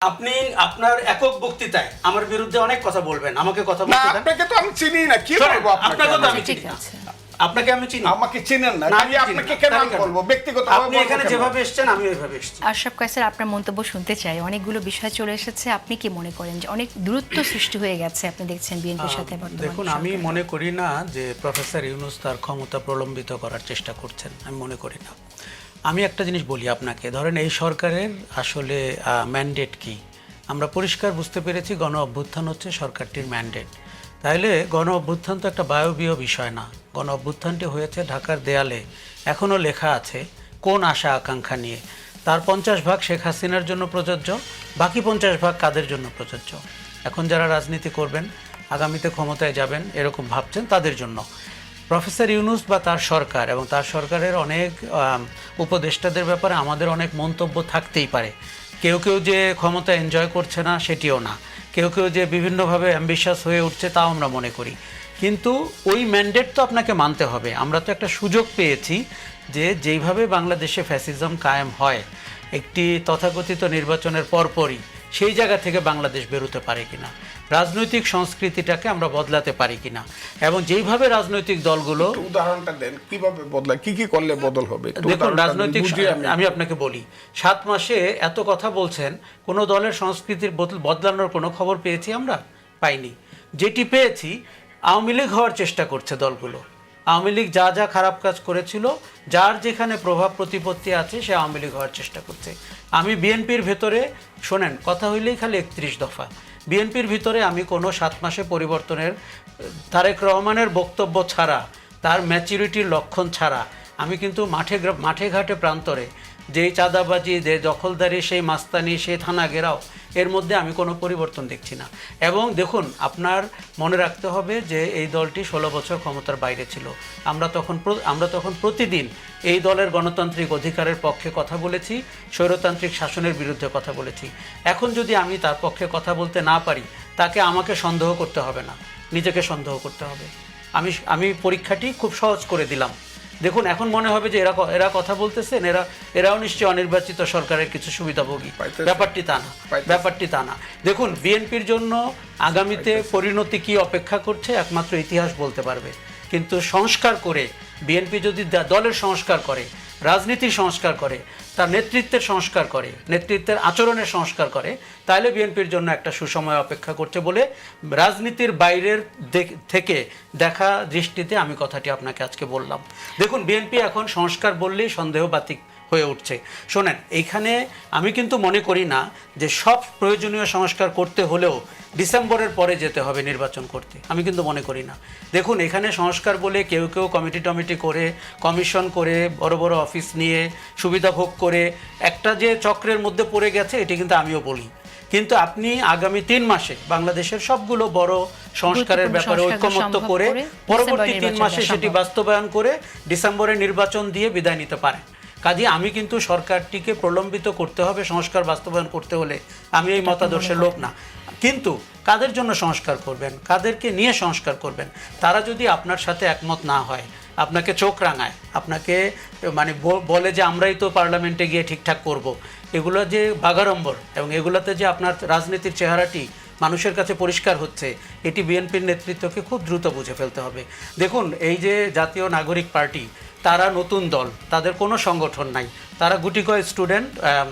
আপনি আপনার একক বক্তৃতায় আমার বিরুদ্ধে অনেক কথা বলবেন, আমাকে কথা না, বলতে দেন। আপনাকে তো আমি চিনি না, কি বলবো আপনাকে তো আমি ঠিক চিনি না। আছে। আপনাকে আমি চিনি। আমাকে চিনেন না, না, আমি আমি চিনি আপনাকে না। কেন তাহলে আমি কেন? বলবো ব্যক্তিগতভাবে আপনি বলবো এখানে কেন? যেভাবে এসেছেন আমি ওইভাবে এসেছি। আশরাফ কায়সার, আপনার মন্তব্য শুনতে চাই। অনেকগুলো বিষয় চলে এসেছে, আপনি কি মনে করেন যে অনেক দূরত্ব সৃষ্টি হয়ে গেছে আপনি দেখছেন বিএনপির সাথে বর্তমানে? দেখুন, আমি মনে করি না যে প্রফেসর ইউনূস তার ক্ষমতা প্রলম্বিত করার চেষ্টা করছেন, আমি মনে করি না। আমি একটা জিনিস বলি আপনাকে, ধরেন এই সরকারের আসলে ম্যান্ডেট কি আমরা পরিষ্কার বুঝতে পেরেছি। গণ অভ্যুত্থান হচ্ছে সরকারটির ম্যান্ডেট। তাইলে গণ অভ্যুত্থান তো একটা বায়বীয় বিষয় না। গণ অভ্যুত্থানটি হয়েছে ঢাকার দেয়ালে এখনও লেখা আছে কোন আশা আকাঙ্ক্ষা নিয়ে। তার 50% শেখ হাসিনার জন্য প্রযোজ্য, বাকি 50% কাদের জন্য প্রযোজ্য? এখন যারা রাজনীতি করবেন, আগামীতে ক্ষমতায় যাবেন এরকম ভাবছেন, তাদের জন্য। প্রফেসর ইউনূস বা তার সরকার এবং তার সরকারের অনেক উপদেষ্টাদের ব্যাপারে আমাদের অনেক মন্তব্য থাকতেই পারে। কেউ কেউ যে ক্ষমতা এনজয় করছে না সেটিও না, কেউ কেউ যে বিভিন্নভাবে অ্যাম্বিশাস হয়ে উঠছে তাও আমরা মনে করি। কিন্তু ওই ম্যান্ডেট তো আপনাকে মানতে হবে। আমরা তো একটা সুযোগ পেয়েছি যে যেইভাবে বাংলাদেশে ফ্যাসিজম কায়েম হয় একটি তথাকথিত নির্বাচনের পরপরই, সেই জায়গা থেকে বাংলাদেশ বেরোতে পারে কিনা, রাজনৈতিক সংস্কৃতিটাকে আমরা বদলাতে পারি কিনা, এবং যেইভাবে রাজনৈতিক দলগুলো, একটু উদাহরণটা দেন কিভাবে বদলায়, কি কি করলে বদল হবে? একটু দেখুন উদাহরণটা দেন, রাজনৈতিক, বুঝি আমি আপনাকে বলি, 7 মাসে এত কথা বলছেন, কোনো দলের সংস্কৃতির বদলানোর কোনো খবর পেয়েছি আমরা? পাইনি। যেটি পেয়েছি, আওয়ামী লীগ হওয়ার চেষ্টা করছে দলগুলো। আওয়ামী লীগ যা যা খারাপ কাজ করেছিল, যার যেখানে প্রভাব প্রতিপত্তি আছে, সে আওয়ামী লীগ হওয়ার চেষ্টা করছে। আমি বিএনপির ভেতরে, শোনেন কথা হইলেই খালি 31 দফা, বিএনপির ভিতরে আমি কোনো 7 মাসে পরিবর্তনের, তারেক রহমানের বক্তব্য ছাড়া, তার ম্যাচুরিটির লক্ষণ ছাড়া আমি কিন্তু মাঠে ঘাটে প্রান্তরে যেই চাঁদাবাজি, যে দখলদারি, সেই মাস্তানি, সেই থানা ঘেরাও, এর মধ্যে আমি কোনো পরিবর্তন দেখছি না। এবং দেখুন, আপনার মনে রাখতে হবে যে এই দলটি 16 বছর ক্ষমতার বাইরে ছিল। আমরা তখন প্রতিদিন এই দলের গণতান্ত্রিক অধিকারের পক্ষে কথা বলেছি, স্বৈরতান্ত্রিক শাসনের বিরুদ্ধে কথা বলেছি। এখন যদি আমি তার পক্ষে কথা বলতে না পারি, তাকে আমাকে সন্দেহ করতে হবে না, নিজেকে সন্দেহ করতে হবে। আমি পরীক্ষাটি খুব সহজ করে দিলাম। দেখুন, এখন মনে হবে যে এরা কথা বলতেছেন, এরাও নিশ্চয়ই অনির্বাচিত সরকারের কিছু সুবিধাভোগী। ব্যাপারটি তা না। দেখুন, বিএনপির জন্য আগামীতে পরিণতি কি অপেক্ষা করছে একমাত্র ইতিহাস বলতে পারবে। কিন্তু সংস্কার করে, বিএনপি যদি দলের সংস্কার করে, রাজনীতির সংস্কার করে, তার নেতৃত্বের সংস্কার করে, নেতৃত্বের আচরণের সংস্কার করে, তাহলে বিএনপির জন্য একটা সুসময় অপেক্ষা করছে বলে রাজনীতির বাইরের থেকে দেখা দৃষ্টিতে আমি কথাটি আপনাকে আজকে বললাম। দেখুন, বিএনপি এখন সংস্কার বললেই সন্দেহবাতিক হয়ে উঠছে। শোনেন, এইখানে আমি কিন্তু মনে করি না যে সব প্রয়োজনীয় সংস্কার করতে হলেও ডিসেম্বরের পরে যেতে হবে নির্বাচন করতে, আমি কিন্তু মনে করি না। দেখুন, এখানে সংস্কার বলে কেউ কেউ কমিটি করে, কমিশন করে, বড় বড় অফিস নিয়ে, সুবিধা ভোগ করে একটা যে চক্রের মধ্যে পড়ে গেছে, এটি কিন্তু আমিও বলি। কিন্তু আপনি আগামী 3 মাসে বাংলাদেশের সবগুলো বড় সংস্কারের ব্যাপারে ঐকমত্য করে পরবর্তী 3 মাসে সেটি বাস্তবায়ন করে ডিসেম্বরে নির্বাচন দিয়ে বিদায় নিতে পারেন। কাজে আমি কিন্তু সরকারটিকে প্রলম্বিত করতে হবে সংস্কার বাস্তবায়ন করতে হলে, আমি এই মতাদর্শের লোক না। কিন্তু কাদের জন্য সংস্কার করবেন, কাদেরকে নিয়ে সংস্কার করবেন, তারা যদি আপনার সাথে একমত না হয়, আপনাকে চোখ রাঙায়, আপনাকে মানে বলে যে আমরাই তো পার্লামেন্টে গিয়ে ঠিকঠাক করব, এগুলো যে বাগাড়ম্বর এবং এগুলোতে যে আপনার রাজনীতির চেহারাটি মানুষের কাছে পরিষ্কার হচ্ছে, এটি বিএনপির নেতৃত্বকে খুব দ্রুত বুঝে ফেলতে হবে। দেখুন, এই যে জাতীয় নাগরিক পার্টি, তারা নতুন দল, তাদের কোনো সংগঠন নাই, তারা গুটিকয় স্টুডেন্ট,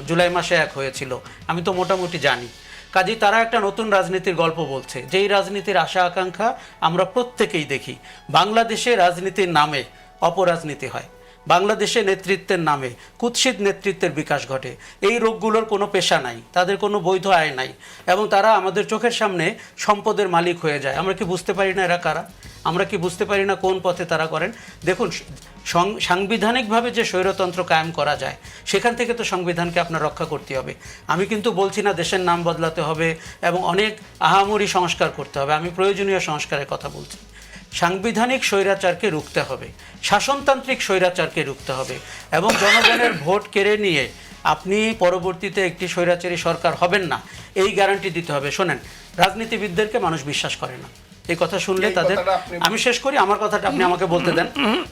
জুলাই মাসে এক হয়েছিল, আমি তো মোটামুটি জানি। কাজেই তারা একটা নতুন রাজনীতির গল্প বলছে, যেই রাজনীতির আশা আকাঙ্ক্ষা আমরা প্রত্যেকেই দেখি। বাংলাদেশে রাজনীতির নামে অপরাজনীতি হয়, বাংলাদেশে নেতৃত্বের নামে কুৎসিত নেতৃত্বের বিকাশ ঘটে। এই রোগগুলোর কোনো পেশা নাই, তাদের কোনো বৈধ আয় নাই, এবং তারা আমাদের চোখের সামনে সম্পদের মালিক হয়ে যায়। আমরা কি বুঝতে পারি না এরা কারা? আমরা কি বুঝতে পারি না কোন পথে তারা করেন? দেখুন, সাংবিধানিকভাবে যে স্বৈরতন্ত্র কায়েম করা যায়, সেখান থেকে তো সংবিধানকে আপনার রক্ষা করতে হবে। আমি কিন্তু বলছি না দেশের নাম বদলাতে হবে এবং অনেক আহামরি সংস্কার করতে হবে, আমি প্রয়োজনীয় সংস্কারের কথা বলছি। সাংবিধানিক স্বৈরাচারকে রুখতে হবে, শাসনতান্ত্রিক স্বৈরাচারকে রুখতে হবে, এবং জনগণের ভোট কেড়ে নিয়ে আপনি পরবর্তীতে একটি স্বৈরাচারী সরকার হবেন না, এই গ্যারান্টি দিতে হবে। শোনেন, রাজনীতিবিদদেরকে মানুষ বিশ্বাস করে না, এই কথা শুনলে এই তাদের কথাটা আপনি- আমি শেষ করি আমার কথাটা আপনি আমাকে বলতে দেন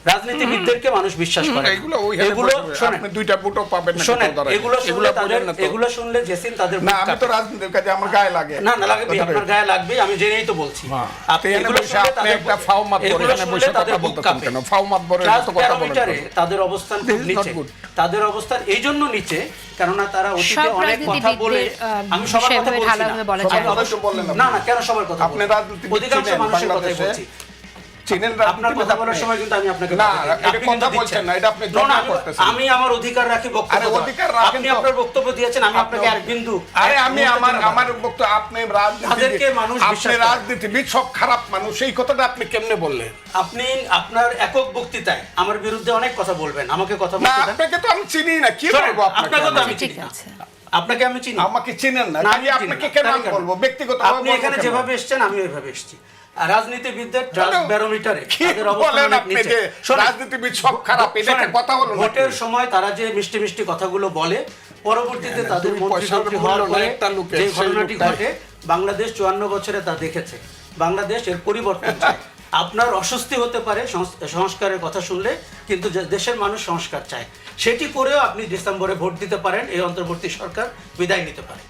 রাজনীতিবিদদেরকে মানুষ বিশ্বাস করে না। এগুলো ওইখানে এগুলো বসবে। শোনেন আপনি দুইটা ভোটও পাবেন না শোনেন কোথাও দাঁড়ায়। এগুলো শুনলে তাদের বলেন না তো। এগুলো শুনলে জেসিন তাদের না বুক আমি কাঁপে। তো রাজনীতির কাজে আমার গায়ে লাগে না না লাগবে আপনার গায়ে লাগবে আমি জেনেই তো বলছি হ্যাঁ। আপনি এখানে এগুলো বসে শুনলে আপনি তাদের একটা ফাও মাত এগুলো করে এখানে শুনলে বসে তাদের কথা বুক বলতেছেন কাঁপে। কেন? ফাও মাত বলে ক্লাস তো কথা বলেন প্যারামিটারে কেন? তাদের অবস্থান This খুব is not নিচে good. তাদের অবস্থান এই জন্য নিচে কেননা তারা অতীতে সব অনেক কথা বলে রাজনীতিবিদদের, আমি সবার কথা সেভাবে বলছি না ঢালাওভাবে বলা আমি যায় না। অবশ্য- বললেন আপনি। না না কেন সবার কথা আপনি বলছি? রাজনীতিবিদ অধিকাংশ ছিলেন মানুষের কথাই বাংলাদেশে। বলছি চিনেন আপনার রাজনীতিবিদ কথা বলার আপনি? সময় কিন্তু আমি আপনাকে না, বাধা দিই। এটা আপনি কথা কিন্তু বলছেন দিচ্ছেন। না, এটা আপনি না, জমা আমি- করতেছেন। আমি আমার অধিকার রাখি বক্তব্য আরে দেওয়ার। অধিকার রাখেন আপনি তো। আপনার বক্তব্য দিয়েছেন আমি আপনাকে এক বিন্দু আরে এক আমি মুহূর্তের আমার জন্য আমার বাধা দিই। বক্তব্য আপনি তাদেরকে মানুষ রাজনীতিবিদ বিশ্বাস আপনি করে। রাজনীতিবিদ সব খারাপ মানুষ এই কথাটা আপনি কেমনে বললেন? আপনি আপনার একক বক্তৃতায় আমার বিরুদ্ধে অনেক কথা বলবেন আমাকে কথা না বলতে দেন আপনাকে তো আমি চিনি না কি শোনেন, বলবো আপনাকে আপনাকে তো আমি? আমি ঠিক চিনি না। আছে। আপনাকে আমি চিনি আমাকে চিনেন না না, খালি আমি চিনি আপনাকে না। কেন তাই আমি কেন? বলবো ব্যক্তিগত আপনি এখানে যেভাবে এসেছেন আমি ওইভাবে এসেছি আর রাজনীতিবিদদের ট্রাস্ট কেন? ব্যারোমিটারে কি তাদের অবস্থান বলেন অনেক আপনি নিচে। যে শোনেন, রাজনীতিবিদ সব খারাপ এটা একটা শোনেন, কথা হলো নাকি? ভোটের সময় তারা যে মিষ্টি মিষ্টি কথাগুলো বলে পরবর্তীতে হ্যাঁ, তাদের দুই মন্ত্রী পয়সার মন্ত্রী মূল্য হওয়ার নাই পরে একটা লোকের, যে সেই ঘটনাটি লোকটাই। ঘটে বাংলাদেশ 54 বছরে তা দেখেছে বাংলাদেশ এর পরিবর্তন চায় আপনার অস্বস্তি হতে পারে সংস্কারের কথা শুনলে কিন্তু দেশের মানুষ সংস্কার চায় সেটি করেও আপনি ডিসেম্বরে ভোট দিতে পারেন এই অন্তর্বর্তী সরকার বিদায় নিতে পারে